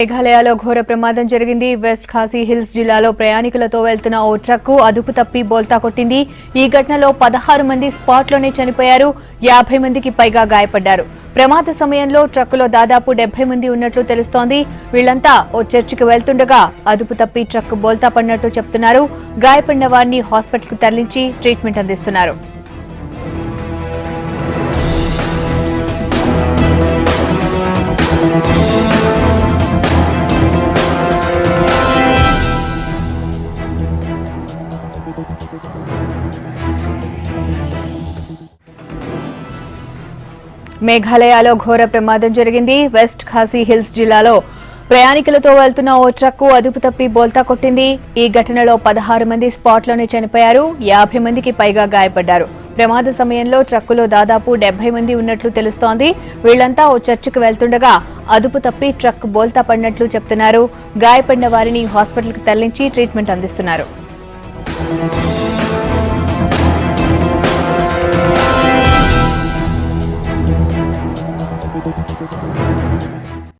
మేఘాలయలో ఘోర ప్రమాదం జరిగింది. వెస్ట్ ఖాసీ హిల్స్ జిల్లాలో ప్రయాణికులతో వెళ్తున్న ఓ ట్రక్కు అదుపు తప్పి బోల్తా కొట్టింది. ఈ ఘటనలో 16 మంది స్పాట్లోనే చనిపోయారు. 50 మందికి పైగా గాయపడ్డారు. ప్రమాద సమయంలో ట్రక్కులో దాదాపు 70 మంది ఉన్నట్లు తెలుస్తోంది. వీళ్లంతా ఓ చర్చికి వెళ్తుండగా అదుపు తప్పి ట్రక్కు బోల్తా పడినట్టు చెప్తున్నారు. గాయపడిన వారిని హాస్పిటల్కు తరలించి ట్రీట్మెంట్ అందిస్తున్నారు. మేఘాలయలో ఘోర ప్రమాదం జరిగింది. వెస్ట్ ఖాసీ హిల్స్ జిల్లాలో ప్రయాణికులతో వెళ్తున్న ఓ ట్రక్కు అదుపు తప్పి బోల్తా కొట్టింది. ఈ ఘటనలో 16 మంది స్పాట్లోనే చనిపోయారు. 50 మందికి పైగా గాయపడ్డారు. ప్రమాద సమయంలో ట్రక్కులో దాదాపు 70 మంది ఉన్నట్లు తెలుస్తోంది. వీళ్లంతా ఓ చర్చికి వెళ్తుండగా అదుపు తప్పి ట్రక్ బోల్తా పడినట్లు చెప్తున్నారు. గాయపడిన వారిని హాస్పిటల్కి తరలించి ట్రీట్మెంట్ అందిస్తున్నారు.